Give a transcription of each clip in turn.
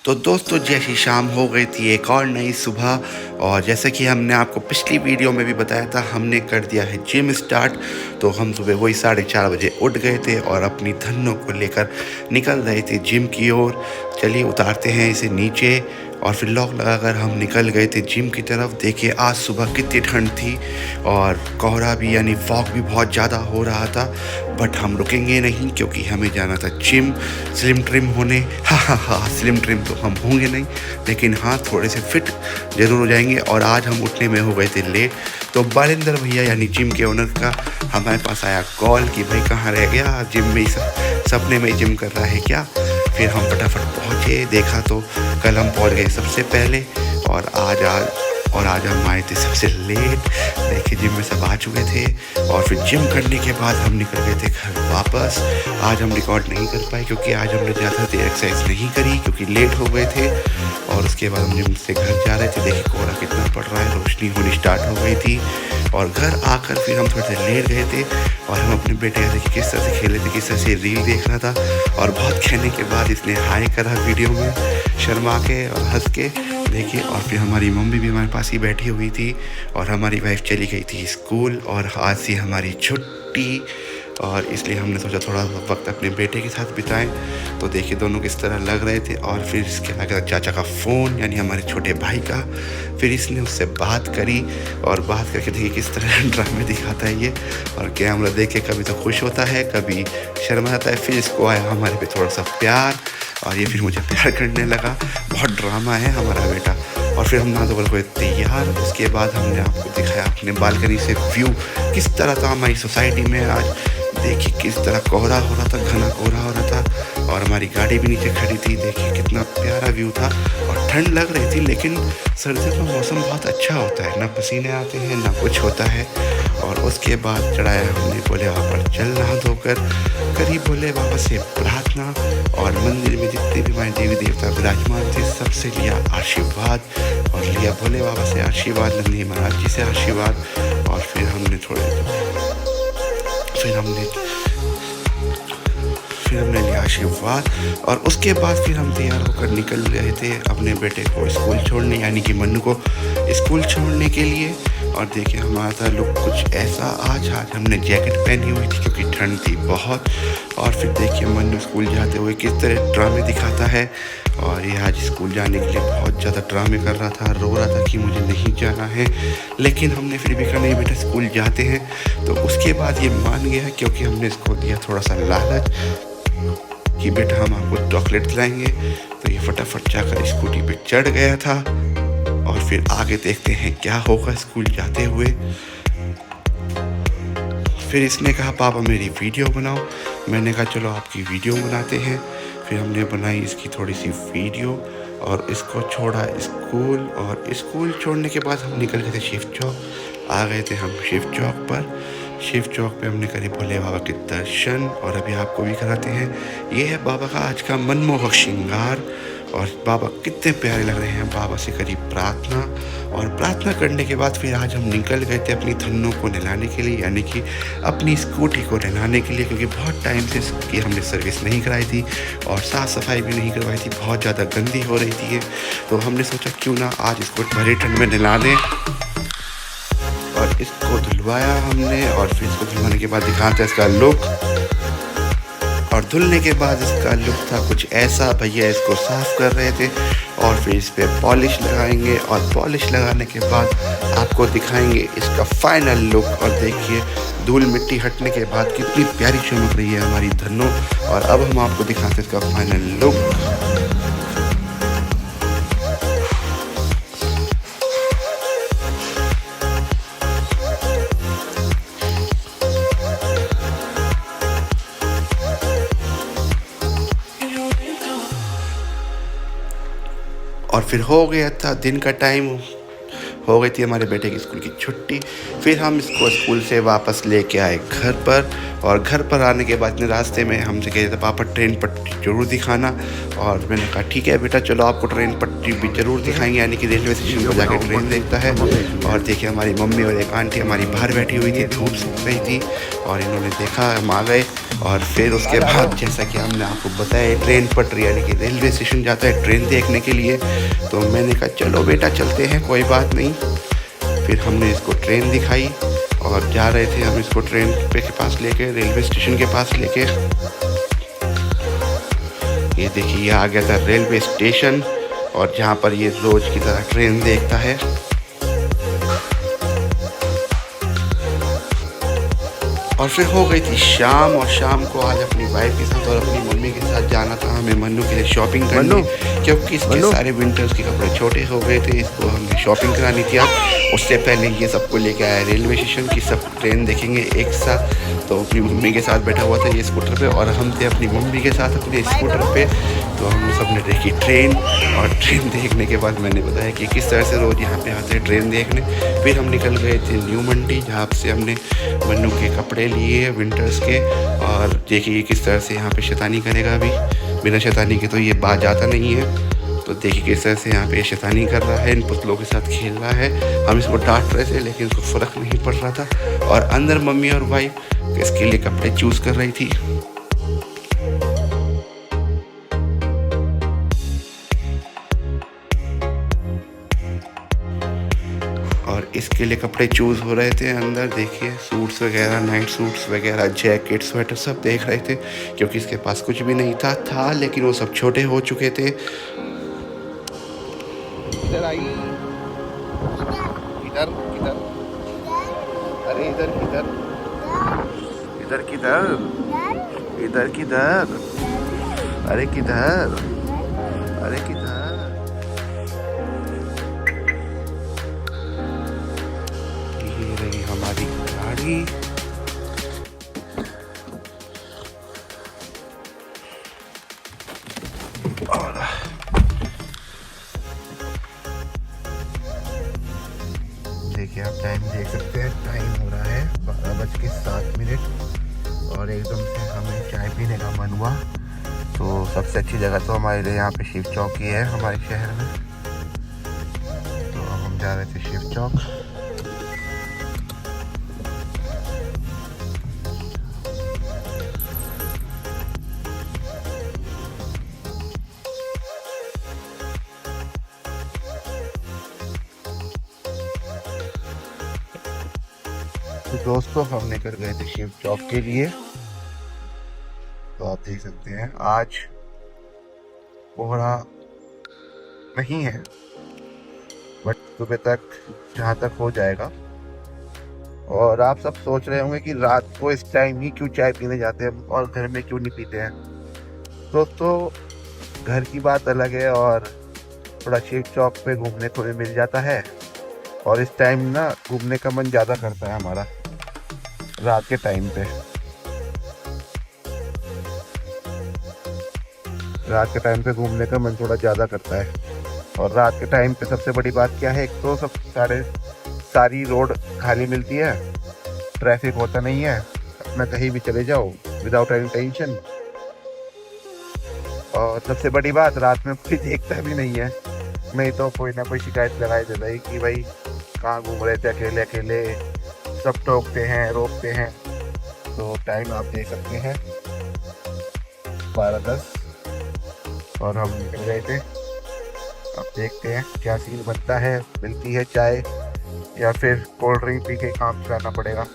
तो दोस्तों जैसी शाम हो गई थी एक और नई सुबह। और जैसा कि हमने आपको पिछली वीडियो में भी बताया था, हमने कर दिया है जिम स्टार्ट। तो हम सुबह वही 4:30 बजे उठ गए थे और अपनी धन्नों को लेकर निकल रहे थे जिम की ओर। चलिए उतारते हैं इसे नीचे। और फिर लॉक लगाकर हम निकल गए थे जिम की तरफ। देखिए आज सुबह कितनी ठंड थी और कोहरा भी यानी फॉग भी बहुत ज़्यादा हो रहा था। बट हम रुकेंगे नहीं क्योंकि हमें जाना था जिम स्लिम ट्रिम होने। हाँ, स्लिम ट्रिम तो हम होंगे नहीं, लेकिन हाँ थोड़े से फिट ज़रूर हो जाएंगे। और आज हम उठने में हो गए थे लेट। तो बारिंदर भैया यानी जिम के ओनर का हमारे पास आया कॉल कि भाई कहाँ रह गया, जिम में ही सपने में ही जिम कर रहा है क्या। फिर हम फटाफट पहुँचे, देखा तो कल हम पहुँच गए सबसे पहले और आज हम आए थे सबसे लेट। देखिए जिम में सब आ चुके थे और फिर जिम करने के बाद हम निकल गए थे घर वापस। आज हम रिकॉर्ड नहीं कर पाए क्योंकि आज हमने ज़्यादा देर एक्सरसाइज नहीं करी क्योंकि लेट हो गए थे। और उसके बाद हम जिम से घर जा रहे थे। देखिए कोहरा कितना पड़ रहा है, रोशनी होनी स्टार्ट हो गई थी। और घर आकर फिर हम थोड़े देर लेट गए थे और हम अपने बेटे का देखिए किस तरह से खेले थे, किस तरह से रील देख रहा था। और बहुत खेलने के बाद इसने हाई करा वीडियो में शर्मा के और हंस के। देखिए और फिर हमारी मम्मी भी हमारे पास ही बैठी हुई थी और हमारी वाइफ चली गई थी स्कूल और आज से हमारी छुट्टी। और इसलिए हमने सोचा थोड़ा वक्त अपने बेटे के साथ बिताएं। तो देखिए दोनों किस तरह लग रहे थे। और फिर इसके लगा चाचा का फ़ोन यानी हमारे छोटे भाई का। फिर इसने उससे बात करी और बात करके देखिए किस तरह ड्रामे दिखाता है ये। और कैमरा देख के कभी तो खुश होता है, कभी शर्मा जाता है। फिर इसको आया हमारे पे थोड़ा सा प्यार और ये फिर मुझे प्यार करने लगा। बहुत ड्रामा है हमारा बेटा। और फिर हम नहा धोकर हुए तैयार। उसके बाद हमने आपको दिखाया अपने बालकनी से व्यू किस तरह था हमारी सोसाइटी में आज। देखिए किस तरह कोहरा हो रहा था, घना कोहरा हो रहा था और हमारी गाड़ी भी नीचे खड़ी थी। देखिए कितना प्यारा व्यू था और ठंड लग रही थी, लेकिन सर्दियों का मौसम बहुत अच्छा होता है, ना पसीने आते हैं ना कुछ होता है। और उसके बाद चढ़ाया हमने भोले बाबा पर जल, नहा धोकर करी भोले बाबा से प्रार्थना। और मंदिर में जितने भी हमारे देवी देवता विराजमान थे सबसे लिया आशीर्वाद और लिया भोले बाबा से आशीर्वाद, नंदी महाराज जी से आशीर्वाद। और फिर हमने लिया आशीर्वाद। और उसके बाद फिर हम तैयार होकर निकल रहे थे अपने बेटे को स्कूल छोड़ने यानी कि मन्नू को स्कूल छोड़ने के लिए। और देखिए हमारा था लुक कुछ ऐसा। आज हमने जैकेट पहनी हुई थी क्योंकि ठंड थी बहुत। और फिर देखिए मन्नू स्कूल जाते हुए किस तरह ड्रामे दिखाता है। और ये आज स्कूल जाने के लिए बहुत ज़्यादा ड्रामे कर रहा था, रो रहा था कि मुझे नहीं जाना है। लेकिन हमने फिर भी कहा नहीं बेटा स्कूल जाते हैं। तो उसके बाद ये मान गया क्योंकि हमने इसको दिया थोड़ा सा लालच कि बेटा हम आपको चॉकलेट दिलाएंगे। तो ये फटाफट जाकर स्कूटी पे चढ़ गया था। और फिर आगे देखते हैं क्या होगा स्कूल जाते हुए। फिर इसने कहा पापा मेरी वीडियो बनाओ। मैंने कहा चलो आपकी वीडियो बनाते हैं। फिर हमने बनाई इसकी थोड़ी सी वीडियो और इसको छोड़ा स्कूल। और स्कूल छोड़ने के बाद हम निकल गए थे शिव चौक। आ गए थे हम शिव चौक पर। शिव चौक पे हमने करे भोले बाबा के दर्शन और अभी आपको भी कराते हैं। ये है बाबा का आज का मनमोहक श्रृंगार और बाबा कितने प्यारे लग रहे हैं। बाबा से करी प्रार्थना और प्रार्थना करने के बाद फिर आज हम निकल गए थे अपनी धन्नों को नहलाने के लिए यानी कि अपनी स्कूटी को नहलाने के लिए, क्योंकि बहुत टाइम से इसकी हमने सर्विस नहीं कराई थी और साफ़ सफाई भी नहीं करवाई थी, बहुत ज़्यादा गंदी हो रही थी ये। तो हमने सोचा क्यों ना आज इसको भरी ठंड में नहला दें। और इसको धुलवाया हमने और फिर इसको धुलवाने के बाद दिखाते हैं इसका लुक। और धुलने के बाद इसका लुक था कुछ ऐसा। भैया इसको साफ़ कर रहे थे और फिर इस पर पॉलिश लगाएंगे और पॉलिश लगाने के बाद आपको दिखाएंगे इसका फाइनल लुक। और देखिए धूल मिट्टी हटने के बाद कितनी प्यारी चमक रही है हमारी धन्नो। और अब हम आपको दिखाते हैं इसका फाइनल लुक। और फिर हो गया था दिन का टाइम, हो गई थी हमारे बेटे की स्कूल की छुट्टी। फिर हम इसको स्कूल से वापस लेके आए घर पर। और घर पर आने के बाद रास्ते में हमसे कह रहे थे पापा ट्रेन पटरी जरूर दिखाना। और मैंने कहा ठीक है बेटा चलो आपको ट्रेन पटरी भी ज़रूर दिखाएंगे, यानी कि रेलवे स्टेशन पर जाके ट्रेन देखता है। और देखिए हमारी मम्मी और एक आंटी हमारी बाहर बैठी हुई थी, धूप सेक रही थी, और इन्होंने देखा हम आ गए। और फिर उसके बाद जैसा कि हमने आपको बताया ट्रेन पटरी यानी कि रेलवे स्टेशन जाता है ट्रेन देखने के लिए। तो मैंने कहा चलो बेटा चलते हैं, कोई बात नहीं। फिर हमने इसको ट्रेन दिखाई और जा रहे थे हम इसको ट्रेन पे के पास लेके, रेलवे स्टेशन के पास लेके। ये देखिए ये आ गया था रेलवे स्टेशन, और जहाँ पर ये रोज की तरह ट्रेन देखता है। और फिर हो गई थी शाम, और शाम को आज अपनी वाइफ के साथ और अपनी मम्मी के साथ जाना था हमें मन्नू के लिए शॉपिंग करने, क्योंकि इसके सारे विंटर्स के कपड़े छोटे हो गए थे। इसको हमें शॉपिंग करानी थी। अब उससे पहले ये सबको लेके आया रेलवे स्टेशन की, सब ट्रेन देखेंगे एक साथ। तो अपनी मम्मी के साथ बैठा हुआ था ये स्कूटर पे, और हम थे अपनी मम्मी के साथ अपने स्कूटर पे। तो हम सब ने देखी ट्रेन, और ट्रेन देखने के बाद मैंने बताया कि किस तरह से रोज़ यहाँ पे आते हैं ट्रेन देखने। फिर हम निकल गए थे न्यू मंडी, जहाँ से हमने मन्नू के कपड़े लिए विंटर्स के। और देखिए किस तरह से यहाँ पे शैतानी करेगा, अभी बिना शैतानी के तो ये बात जाता नहीं है। तो देखिए किस तरह से यहाँ पे शैतानी कर रहा है, इन पुतलों के साथ खेल रहा है। हम इसको डांट रहे थे लेकिन उसको फ़र्क नहीं पड़ रहा था। और अंदर मम्मी और वाइफ इसके लिए कपड़े चूज़ कर रही थी। और इसके लिए कपड़े चूज़ हो रहे थे अंदर। देखिए सूट्स वगैरह, नाइट सूट्स वगैरह, जैकेट, स्वेटर सब देख रहे थे, क्योंकि इसके पास कुछ भी नहीं था लेकिन वो सब छोटे हो चुके थे। इधर आई, इधर किधर, अरे इधर किधर, इधर किधर, इधर किधर, अरे किधर, अरे किधर। ये रही हमारी गाड़ी। और देखिए आप टाइम देख सकते हैं, टाइम हो रहा है 12:07। और एकदम से हमें चाय पीने का मन हुआ। तो सबसे अच्छी जगह तो हमारे लिए यहाँ पे शिव चौक ही है हमारे शहर में। तो हम जा रहे थे शिव चौक। तो दोस्तों हम निकल गए थे शिव चौक के लिए। तो आप देख सकते हैं आज कोहरा नहीं है, बट सुबह तक जहाँ तक हो जाएगा। और आप सब सोच रहे होंगे कि रात को इस टाइम ही क्यों चाय पीने जाते हैं और घर में क्यों नहीं पीते हैं। दोस्तों घर की बात अलग है, और थोड़ा शिव चौक पे घूमने को भी मिल जाता है। और इस टाइम ना घूमने का मन ज़्यादा करता है हमारा, रात के टाइम पे। रात के टाइम पे घूमने का मन थोड़ा ज़्यादा करता है। और रात के टाइम पे सबसे बड़ी बात क्या है, एक तो सारी रोड खाली मिलती है, ट्रैफिक होता नहीं है, अपना कहीं भी चले जाओ विदाउट एनी टेंशन। और सबसे बड़ी बात रात में कोई देखता भी नहीं है, नहीं तो कोई ना कोई शिकायत लगाई देता है कि भाई कहाँ घूम रहे थे अकेले अकेले, सब टोकते हैं रोकते हैं। तो टाइम आप देख सकते हैं 12:10 और हम निकल गए थे। अब देखते हैं क्या सीन बनता है, मिलती है चाय या फिर कोल्ड ड्रिंक पी के काम चलाना पड़ेगा,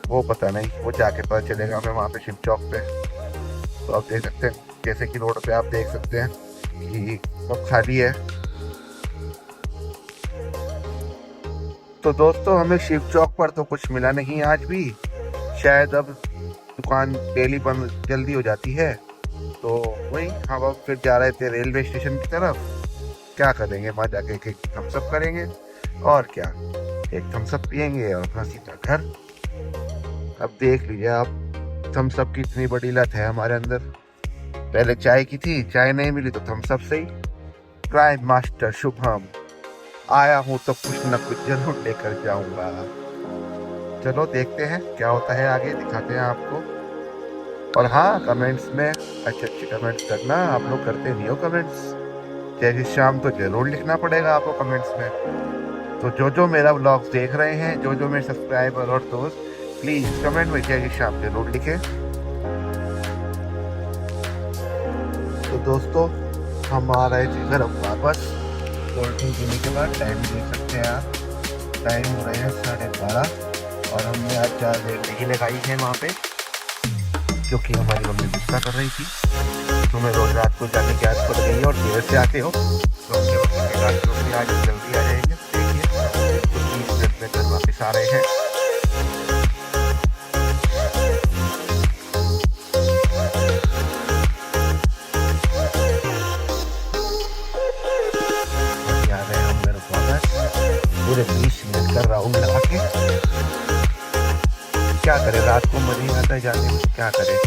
वो पता नहीं, वो जाके पता चलेगा हमें वहाँ पे शिव चौक पे। तो आप देख सकते हैं जैसे कि रोड पे आप देख सकते हैं कि सब खाली है। तो दोस्तों हमें शिव चौक पर तो कुछ मिला नहीं आज भी, शायद अब दुकान डेली बंद जल्दी हो जाती है। तो वही हम अब फिर जा रहे थे रेलवे स्टेशन की तरफ। क्या करेंगे, वहाँ जाके एक थम्स अप करेंगे और क्या, एक थम्स अप पियेंगे और अपना सीधा घर। अब देख लीजिए आप, थम्स अप की इतनी बड़ी लत है हमारे अंदर। पहले चाय की थी, चाय नहीं मिली तो थम्स अप से ही। क्राइम मास्टर शुभम आया हूँ तो कुछ न कुछ जरूर लेकर जाऊंगा। चलो देखते हैं क्या होता है आगे, दिखाते हैं आपको। और हाँ, कमेंट्स में अच्छे अच्छे कमेंट्स करना। आप लोग करते नहीं हो कमेंट्स। जय श्री श्याम तो जरूर लिखना पड़ेगा आपको कमेंट्स में। तो जो जो मेरा व्लॉग देख रहे हैं, जो जो मेरे सब्सक्राइबर और दोस्त, प्लीज कमेंट में जय श्री श्याम जरूर लिखें। तो दोस्तों, हम आ रहे थे घर अब वापस कोल्ड ड्रिंक पीने के बाद। टाइम देख सकते हैं आप, टाइम हो रहे हैं 12:30 और हमने आज 4 रेट नहीं लगाई है वहाँ पे, क्योंकि हमारी मम्मी गुस्सा कर रही थी। तुम्हें रोज रात को जाने की आदत पड़ गई है और देर से आते हो, तो हमने मम्मी के साथ मम्मी आज जल्दी आ जाएंगे। देखिए कुछ 20 मिनट में घर वापस आ रहे हैं। आ रहे हैं हम घर वापस, पूरे 20 मिनट का राउंड लगा के। क्या करें, रात को मजा नहीं आता है जाने में, क्या करें।